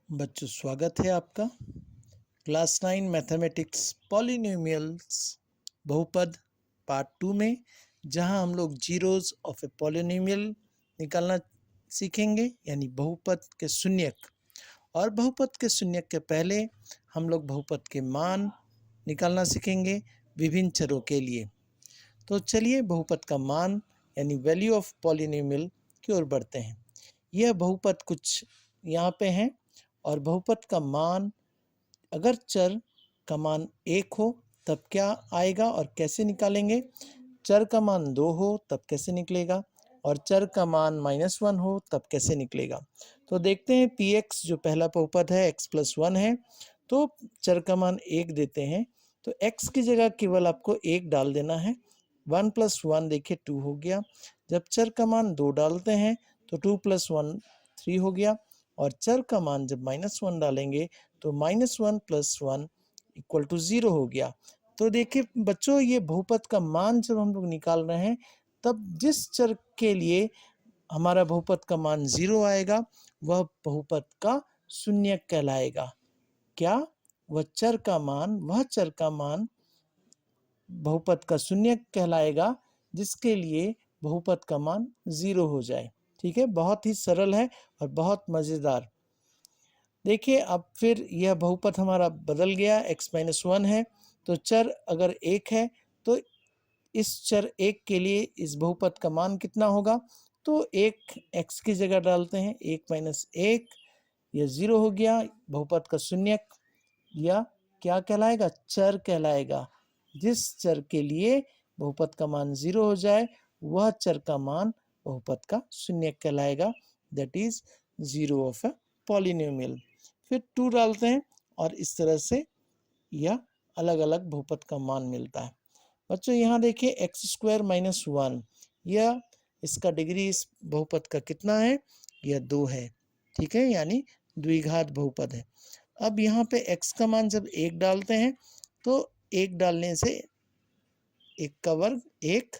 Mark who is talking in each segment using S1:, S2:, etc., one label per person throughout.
S1: बच्चों स्वागत है आपका क्लास 9 मैथमेटिक्स पॉलिनोमियल्स बहुपद पार्ट 2 में, जहां हम लोग जीरोज ऑफ ए पॉलिनोमियल निकालना सीखेंगे, यानी बहुपद के शून्यक। और बहुपद के शून्यक के पहले हम लोग बहुपद के मान निकालना सीखेंगे विभिन्न चरों के लिए। तो चलिए बहुपद का मान यानी वैल्यू ऑफ पॉलिनोमियल की ओर बढ़ते हैं। यह बहुपद कुछ यहाँ पे हैं और बहुपद का मान, अगर चर का मान 1 हो तब क्या आएगा और कैसे निकालेंगे, चर का मान 2 हो तब कैसे निकलेगा, और चर का मान -1 हो तब कैसे निकलेगा। तो देखते हैं px जो पहला बहुपद है x+1 है, तो चर का मान 1 देते हैं, तो x की जगह केवल आपको 1 डाल देना है। 1 + 1 देखिए 2 हो गया। जब चर का मान 2 डालते हैं तो 2 + 1 3 हो गया, और चर का मान जब -1 डालेंगे तो -1 + 1 = 0 हो गया। तो देखिए बच्चों, ये बहुपद का मान जब हम लोग निकाल रहे हैं तब जिस चर के लिए हमारा बहुपद का मान 0 आएगा वह बहुपद का शून्यक कहलाएगा। क्या? वह चर का मान बहुपद का शून्यक कहलाएगा जिसके लिए बहुपद का मान 0 हो जाए। ठीक है, बहुत ही सरल है और बहुत मज़ेदार। देखिए अब फिर यह बहुपद हमारा बदल गया, x-1 है, तो चर अगर 1 है तो इस चर 1 के लिए इस बहुपद का मान कितना होगा, तो 1 x की जगह डालते हैं, 1 - 1, यह 0 हो गया। बहुपद का शून्यक या क्या कहलाएगा? चर कहलाएगा। जिस चर के लिए बहुपद का मान 0 हो जाए वह चर का मान बहुपद का शून्यक कहलाएगा, that is 0 of a polynomial. फिर 2 डालते हैं और इस तरह से यह अलग अलग बहुपद का मान मिलता है। बच्चों यहाँ देखिए x² - 1, यह इसका डिग्री इस बहुपद का कितना है? यह 2 है। ठीक है, यानी द्विघात बहुपद है। अब यहाँ पे x का मान जब 1 डालते हैं तो 1 डालने से 1 का वर्ग 1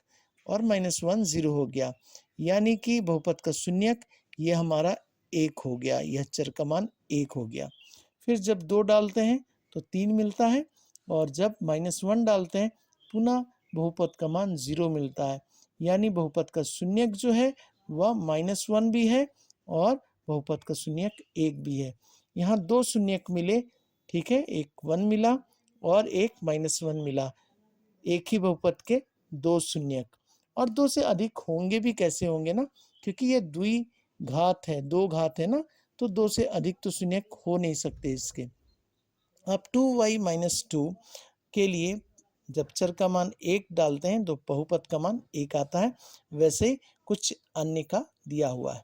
S1: और -1 0 हो गया, यानी कि बहुपद का शून्यक यह हमारा 1 हो गया, यह चर का मान 1 हो गया। फिर जब 2 डालते हैं तो 3 मिलता है, और जब -1 डालते हैं पुनः बहुपद का मान 0 मिलता है, यानी बहुपद का शून्यक जो है वह -1 भी है और बहुपद का शून्यक 1 भी है। यहाँ 2 शून्यक मिले, ठीक है, एक 1 मिला और एक -1 मिला, एक ही बहुपद के 2 शून्यक। और 2 से अधिक होंगे भी कैसे होंगे ना, क्योंकि ये द्विघात है, 2 घात है ना, तो 2 से अधिक तो शून्यक हो नहीं सकते इसके। अब 2y - 2 के लिए जब चर का मान 1 डालते हैं तो बहुपद का मान 1 आता है, वैसे कुछ अन्य का दिया हुआ है।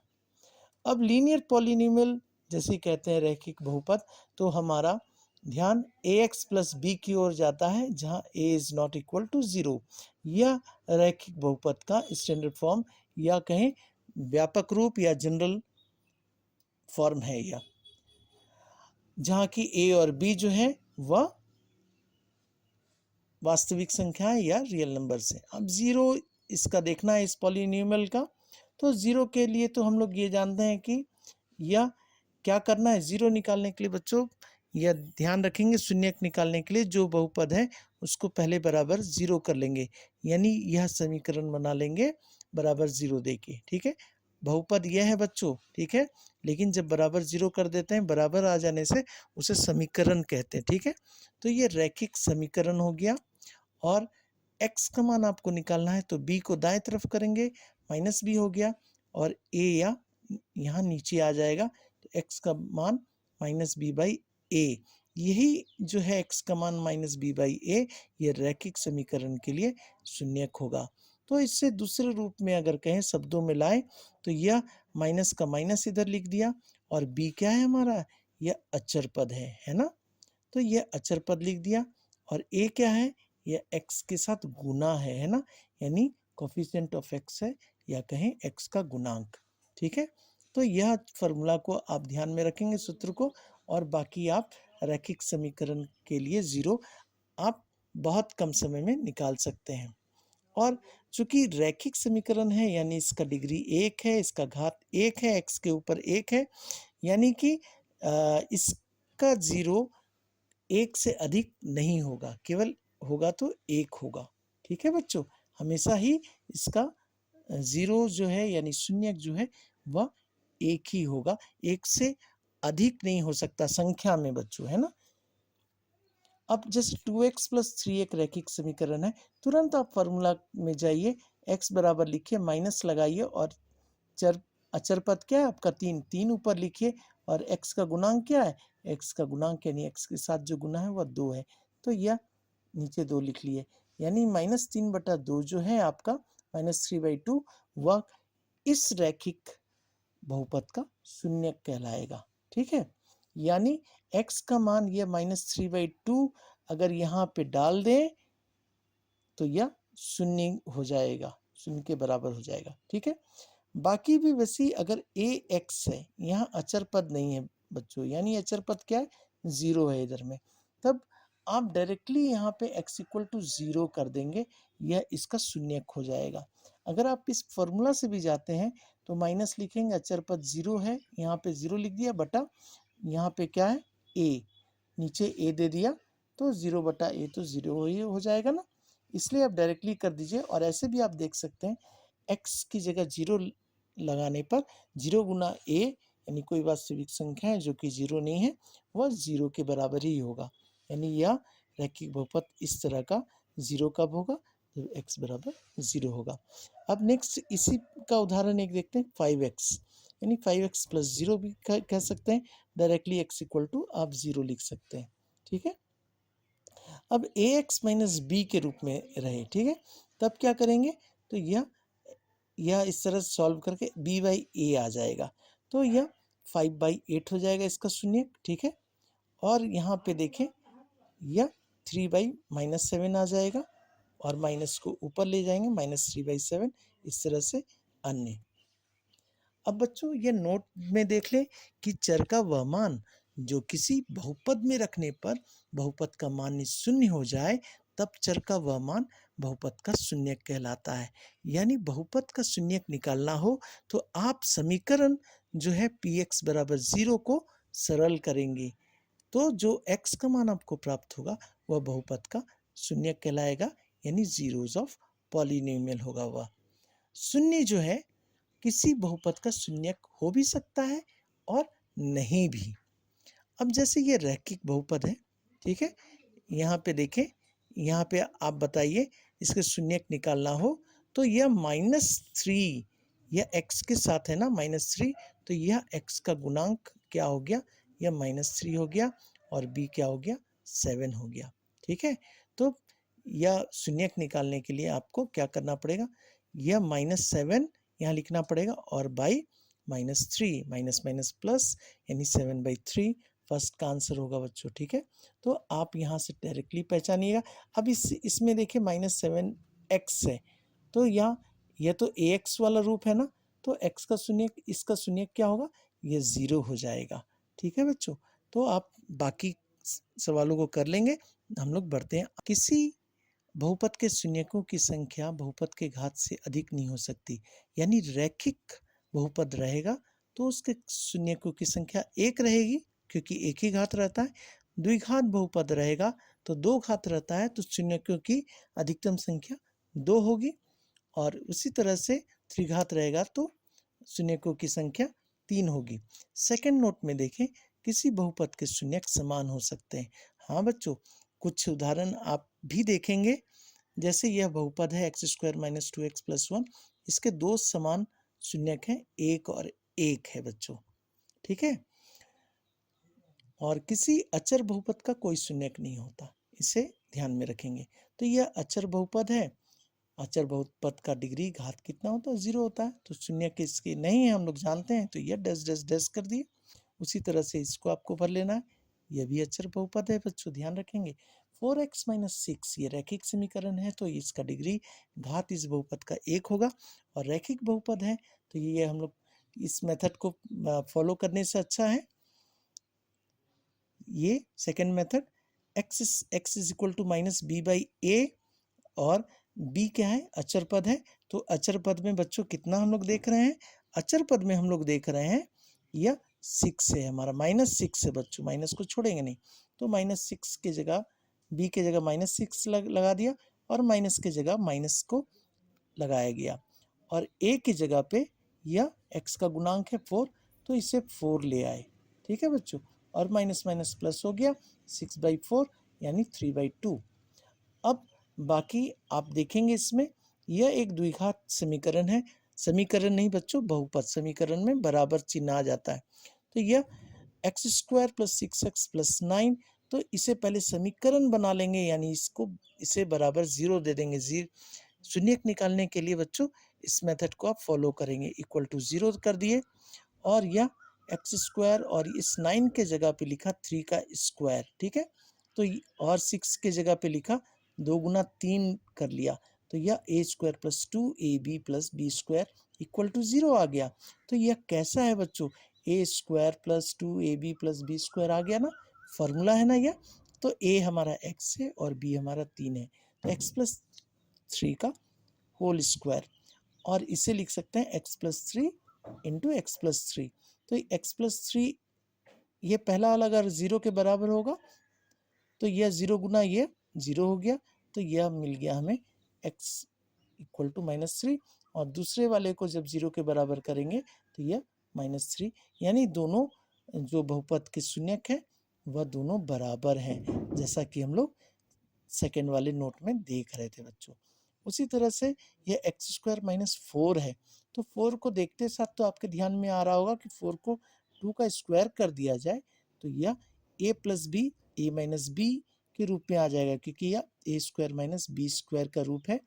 S1: अब लीनियर पॉलिनोमियल जैसे कहते हैं रैखिक बहुपद, तो हमारा ध्यान ax + b की ओर जाता है, जहां a is not equal to 0। यह रैखिक बहुपद का स्टैंडर्ड फॉर्म या कहें व्यापक रूप या जनरल फॉर्म है यह, जहाँ की a और b जो है वह वास्तविक संख्या है या रियल नंबर से। अब 0 इसका देखना है इस पॉलिनोमियल का, तो 0 के लिए तो हम लोग ये जानते हैं कि यह क्या करना है। 0 निकालने के लिए बच्चों यह ध्यान रखेंगे, शून्यक निकालने के लिए जो बहुपद है उसको पहले बराबर 0 कर लेंगे, यानी यह समीकरण बना लेंगे बराबर 0 देके। ठीक है, बहुपद यह है बच्चों, ठीक है, लेकिन जब बराबर 0 कर देते हैं, बराबर आ जाने से उसे समीकरण कहते हैं। ठीक है, तो ये रैखिक समीकरण हो गया। और x का मान आपको निकालना है तो b को दाएं तरफ करेंगे, -b हो गया, और a या यहाँ नीचे आ जाएगा, तो x का मान -b/a, यही जो है x का मान -b/a, ये रैखिक समीकरण के लिए शून्यक होगा। तो इससे दूसरे रूप में अगर कहें, शब्दों में लाए, तो यह माइनस का माइनस इधर लिख दिया, और b क्या है हमारा? यह अचर पद है ना, तो यह अचर पद लिख दिया। और a क्या है? यह x के साथ गुना है ना, यानी कोफिशिएंट ऑफ x है, या कहें x का गुणांक। ठीक है, तो यह फॉर्मूला को आप ध्यान में रखेंगे, सूत्र को, और बाकी आप रैखिक समीकरण के लिए 0 आप बहुत कम समय में निकाल सकते हैं। और चूंकि रैखिक समीकरण है, यानी इसका डिग्री 1 है, इसका घात 1 है, x के ऊपर 1 है, यानी कि इसका जीरो एक से अधिक नहीं होगा, केवल होगा तो एक होगा। ठीक है बच्चों, हमेशा ही इसका जीरो जो है यानी शून्यक जो है वह एक ही होगा, एक से अधिक नहीं हो सकता संख्या में बच्चों, है ना। अब जैसे 2x प्लस 3 एक रैखिक समीकरण है, तुरंत आप फॉर्मूला में जाइए, x बराबर लिखिए, माइनस लगाइए और चर अचर पद क्या है आपका 3, 3 ऊपर लिखिए और x का गुणांक क्या है, x का गुणांक यानी x के साथ जो गुना है वह 2 है, तो यह नीचे 2 लिख लिए, यानी -3/2 जो है आपका -3/2 वह इस रैखिक बहुपद का शून्यक कहलाएगा। ठीक है, यानी x का मान यह -3/2 अगर यहाँ पे डाल दें तो यह शून्य हो जाएगा, शून्य के बराबर हो जाएगा। ठीक है, बाकी भी वैसी अगर ax है, यहाँ अचर पद नहीं है बच्चों, यानी अचर पद क्या है, 0 है इधर में, तब आप डायरेक्टली यहाँ पे x इक्वल टू 0 कर देंगे, यह इसका शून्यक हो जाएगा। अगर आप इस फॉर्मूला से भी जाते हैं तो माइनस लिखेंगे, अचर पद 0 है, यहाँ पे 0 लिख दिया बटा, यहाँ पे क्या है a, नीचे a दे दिया, तो 0/a तो 0 ही हो जाएगा ना, इसलिए आप डायरेक्टली कर दीजिए। और ऐसे भी आप देख सकते हैं x की जगह 0 लगाने पर 0 गुना a यानी कोई वास्तविक संख्या है जो कि 0 नहीं है, वह 0 के बराबर ही होगा, यानी यह रैखिक बहुपद इस तरह का 0 कब होगा, जब x बराबर 0 होगा। अब नेक्स्ट इसी का उदाहरण एक देखते हैं, 5x, यानी 5x प्लस 0 भी कह सकते हैं, डायरेक्टली x इक्वल टू आप 0 लिख सकते हैं। ठीक है, अब ax माइनस बी के रूप में रहे, ठीक है, तब क्या करेंगे, तो यह इस तरह सॉल्व करके b/a आ जाएगा, तो यह 5/8 हो जाएगा इसका शून्य। ठीक है, और यहाँ पे देखें यह 3/-7 आ जाएगा और माइनस को ऊपर ले जाएंगे, -3/7, इस तरह से अन्य। अब बच्चों ये नोट में देख लें कि चर का वह मान जो किसी बहुपद में रखने पर बहुपद का मान शून्य हो जाए, तब चर का वह मान बहुपद का शून्यक कहलाता है। यानी बहुपद का शून्यक निकालना हो तो आप समीकरण जो है px बराबर 0 को सरल करेंगे, तो जो x का मान आपको प्राप्त होगा वह बहुपद का शून्यक कहलाएगा, यानी जीरोस ऑफ पॉलिनोमियल होगा। वह शून्य जो है किसी बहुपद का शून्यक हो भी सकता है और नहीं भी। अब जैसे ये रैखिक बहुपद है, ठीक है, यहाँ पे देखें, यहाँ पे आप बताइए इसके शून्यक निकालना हो तो यह -3, यह x के साथ है ना -3, तो यह x का गुणांक क्या हो गया, यह -3 हो गया और b क्या हो गया, 7 हो गया। ठीक है, तो यह शून्यक निकालने के लिए आपको क्या करना पड़ेगा, यह -7 यहाँ लिखना पड़ेगा और बाई -3, माइनस माइनस प्लस यानी 7/3 फर्स्ट का आंसर होगा बच्चों। ठीक है, तो आप यहाँ से डायरेक्टली पहचानिएगा। अब इसमें देखिए -7x है, तो यह तो ax वाला रूप है ना, तो x का शून्यक, इसका शून्यक क्या होगा, ये 0 हो जाएगा। ठीक है बच्चों, तो आप बाकी सवालों को कर लेंगे, हम लोग बढ़ते हैं। किसी बहुपद के शून्यकों की संख्या बहुपद के घात से अधिक नहीं हो सकती, यानी रैखिक बहुपद रहेगा तो उसके शून्यकों की संख्या 1 रहेगी क्योंकि एक ही घात रहता है। द्विघात बहुपद रहेगा तो 2 घात रहता है, तो शून्यकों की अधिकतम संख्या 2 होगी, और उसी तरह से त्रिघात रहेगा तो शून्यकों की संख्या 3 होगी। सेकंड नोट में देखें, किसी बहुपद के शून्यक समान हो सकते हैं। हाँ बच्चों, कुछ उदाहरण आप भी देखेंगे, जैसे यह बहुपद है x² - 2x + 1, इसके दो समान शून्यक हैं, 1 और 1 है बच्चों। ठीक है, और किसी अचर बहुपद का कोई शून्यक नहीं होता, इसे ध्यान में रखेंगे। तो यह अचर बहुपद है, अचर बहुपद का डिग्री घात कितना होता है, 0 होता है, तो शून्यक इसके नहीं है, हम लोग जानते हैं, तो यह डैश डैश डैश कर दिए। उसी तरह से इसको आपको भर लेना है, यह भी अचर बहुपद है बच्चों, ध्यान रखेंगे। 4x - 6 ये रैखिक समीकरण है, तो इसका डिग्री घात इस बहुपद का 1 होगा, और रैखिक बहुपद है तो ये हम लोग इस मेथड को फॉलो करने से अच्छा है, ये सेकंड मेथड, x = -b/a, और b क्या है, अचर पद है, तो अचर पद में बच्चों कितना हम लोग देख रहे हैं, अचर पद में हम लोग देख रहे हैं यह 6 है हमारा, -6 है बच्चों, माइनस को छोड़ेंगे नहीं, तो -6 के जगह b के जगह -6 लगा दिया और माइनस के जगह माइनस को लगाया गया, और a की जगह पे यह x का गुणांक है 4, तो इसे 4 ले आए। ठीक है बच्चों, और माइनस माइनस प्लस हो गया, 6/4 यानी 3/2। अब बाकी आप देखेंगे इसमें यह एक द्विघात समीकरण है, समीकरण नहीं बच्चों, बहुपद समीकरण में बराबर चिन्ह आ जाता है। तो यह x² + 6x + 9, तो इसे पहले समीकरण बना लेंगे, यानी इसे बराबर 0 दे देंगे। शून्यक निकालने के लिए बच्चों इस मेथड को आप फॉलो करेंगे, इक्वल टू 0 कर दिए, और यह x² और इस 9 के जगह पे लिखा 3 का स्क्वायर। ठीक है, तो और 6 के जगह पे लिखा 2 गुना 3 कर लिया, तो यह a² + 2ab + b² = 0 आ गया। तो यह कैसा है बच्चों, a² + 2ab + b² आ गया ना, फॉर्मूला है ना यह। तो a हमारा x है और b हमारा 3 है, तो x + 3 का होल स्क्वायर, और इसे लिख सकते हैं x + 3 × x + 3। तो x + 3 ये पहला वाला अगर 0 के बराबर होगा तो यह 0 गुना ये 0 हो गया, तो यह मिल गया हमें x = -3, और दूसरे वाले को जब 0 के बराबर करेंगे तो यह -3, यानी दोनों जो बहुपद के शून्यक है वह दोनों बराबर हैं, जैसा कि हम लोग सेकेंड वाले नोट में देख रहे थे बच्चों। उसी तरह से यह x² - 4 है, तो 4 को देखते साथ तो आपके ध्यान में आ रहा होगा कि 4 को 2 का स्क्वायर कर दिया जाए तो यह a + b a - b के रूप में आ जाएगा, क्योंकि यह a² - b² का रूप है।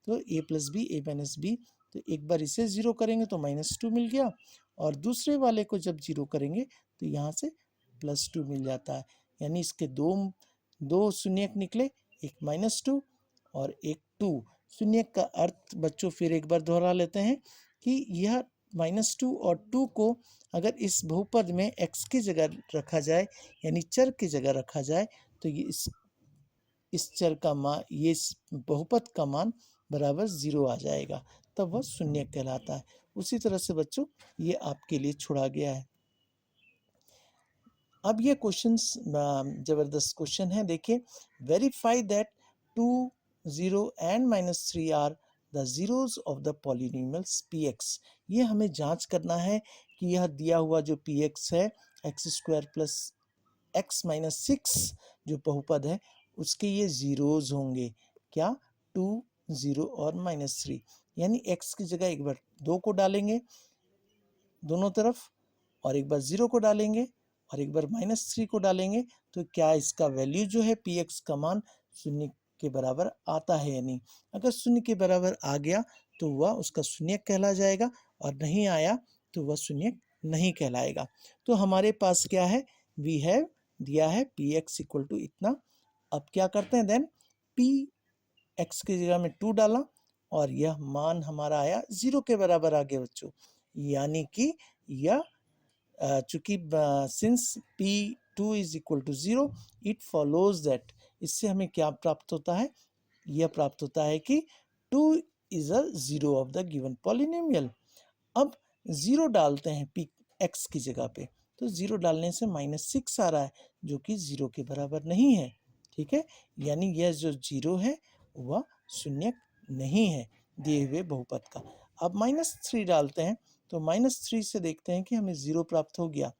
S1: तो a + b a - b, तो एक बार इसे 0 करेंगे तो -2 मिल गया, और दूसरे वाले को जब 0 करेंगे तो यहाँ से +2 मिल जाता है, यानी इसके दो शून्यक निकले, एक -2 और एक 2। शून्यक का अर्थ बच्चों फिर एक बार दोहरा लेते हैं कि यह -2 और 2 को अगर इस बहुपद में x की जगह रखा जाए, यानी चर की जगह रखा जाए, तो ये इस चर का मान, ये इस बहुपद का मान बराबर 0 आ जाएगा, तब वह शून्यक कहलाता है। उसी तरह से बच्चों ये आपके लिए छोड़ा गया है। अब ये क्वेश्चंस जबरदस्त क्वेश्चन है, देखिए, verify that 2, 0 and -3 are the zeros of the polynomials px। ये हमें जांच करना है कि यह दिया हुआ जो px है x² + x - 6 जो बहुपद है उसके ये जीरोस होंगे, क्या, 2, 0 और -3, यानी x की जगह एक बार 2 को डालेंगे दोनों तरफ, और एक बार 0 को डालेंगे, और एक बार -3 को डालेंगे, तो क्या इसका वैल्यू जो है px का मान 0 के बराबर आता है या नहीं। अगर 0 के बराबर आ गया तो वह उसका शून्यक कहला जाएगा, और नहीं आया तो वह शून्यक नहीं कहलाएगा। तो हमारे पास क्या है, वी हैव दिया है px = इतना। अब क्या करते हैं, देन px की जगह में 2 डाला, और यह मान हमारा आया 0 के बराबर आ गया बच्चों, यानी कि यह चूंकि since p2 = 0, it follows that, इससे हमें क्या प्राप्त होता है, यह प्राप्त होता है कि 2 is a 0 of the given polynomial. अब 0 डालते हैं p x की जगह पे, तो 0 डालने से -6 आ रहा है, जो कि 0 के बराबर नहीं है। ठीक है, यानी यह जो 0 है वह शून्यक नहीं है दिए हुए बहुपद का। अब -3 डालते हैं, तो -3 से देखते हैं कि हमें 0 प्राप्त हो गया।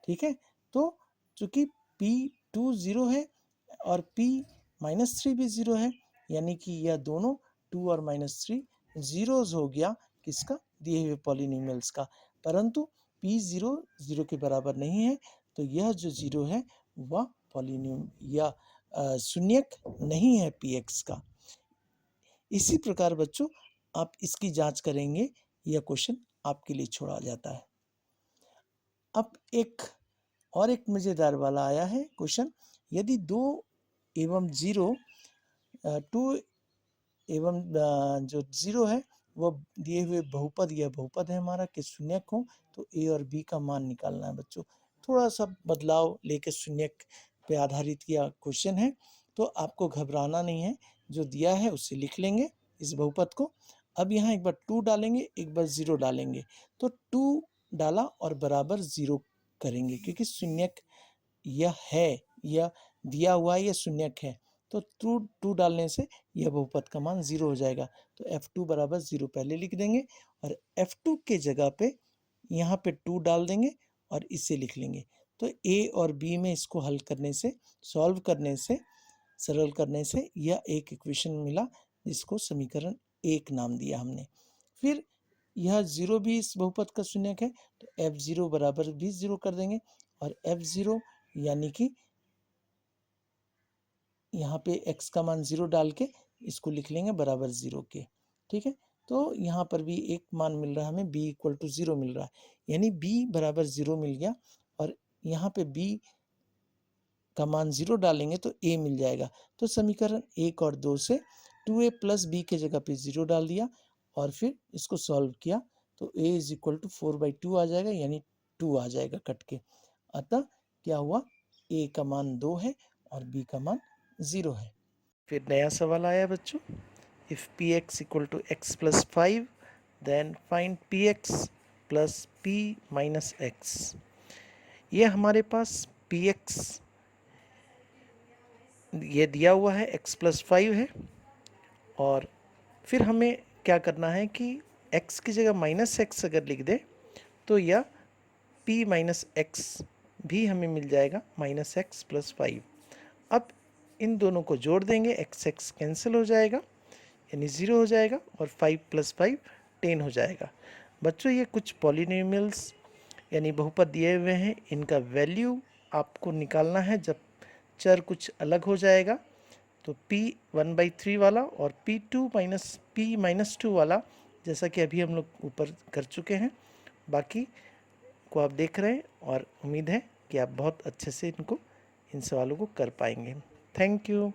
S1: ठीक है, तो चूंकि p2 0 है और p-3 भी 0 है, यानी कि यह दोनों 2 और -3 जीरोज हो गया, किसका, दिए हुए पॉलिनोमियल्स का। परंतु p0 0 के बराबर नहीं है, तो यह जो 0 है वह पॉलिनोम या शून्यक नहीं है px का। इसी प्रकार बच्चों आप इसकी जांच करेंगे, यह क्वेश्चन आपके लिए छोड़ा जाता है। अब एक मजेदार वाला आया है क्वेश्चन, यदि 2 एवं 0 2 एवं जो 0 है वह दिए हुए बहुपद, यह बहुपद है हमारा, कि शून्यक हो, तो a और b का मान निकालना है बच्चों। थोड़ा सा बदलाव लेके शून्यक पे आधारित यह क्वेश्चन है, तो आपको घबराना नहीं है, जो दिया है उसे लिख लेंगे इस बहुपद को। अब यहाँ एक बार 2 डालेंगे, एक बार 0 डालेंगे, तो 2 डाला और बराबर 0 करेंगे, क्योंकि शून्यक यह है, यह दिया हुआ है, यह शून्यक है, तो टू डालने से यह बहुपद का मान 0 हो जाएगा। तो F2 बराबर 0 पहले लिख देंगे और F2 के जगह पे यहाँ पे 2 डाल देंगे और इसे लिख लेंगे। तो A और B में इसको हल करने से, सॉल्व करने से, सरल करने से यह एक इक्वेशन मिला, जिसको समीकरण 1 नाम दिया हमने। फिर यह 0 भी इस बहुपद का शून्यक है, तो F0 बराबर भी 0 कर देंगे और F0 यानी कि यहाँ पे x का मान 0 डाल के इसको लिख लेंगे बराबर 0 के। ठीक है, तो यहाँ पर भी एक मान मिल रहा है हमें, b इक्वल टू 0 मिल रहा है, यानी b बराबर 0 मिल गया और यहाँ पे b का मान 0 डालेंगे तो a मिल जाएगा। तो समीकरण 1 और 2 से 2a प्लस b के जगह पे 0 डाल दिया और फिर इसको सॉल्व किया तो a इज इक्वल टू 4/2 आ जाएगा, यानी 2 आ जाएगा कट के। अतः क्या हुआ, a का मान 2 है और b का मान 0 है। फिर नया सवाल आया बच्चों, if px equal to x plus 5 then find px plus p minus x। ये हमारे पास px ये दिया हुआ है, x प्लस 5 है, और फिर हमें क्या करना है कि x की जगह माइनस एक्स अगर लिख दे तो यह p माइनस एक्स भी हमें मिल जाएगा, माइनस एक्स प्लस 5। अब इन दोनों को जोड़ देंगे, x x कैंसिल हो जाएगा यानी 0 हो जाएगा और 5 प्लस 5 10 हो जाएगा। बच्चों ये कुछ पॉलिनोमियल्स यानी बहुपद दिए हुए हैं, इनका वैल्यू आपको निकालना है जब चर कुछ अलग हो जाएगा। तो p 1/3 वाला और p2 माइनस p माइनस 2 वाला, जैसा कि अभी हम लोग ऊपर कर चुके हैं, बाकी को आप देख रहे हैं और उम्मीद है कि आप बहुत अच्छे से इन सवालों को कर पाएंगे। Thank you.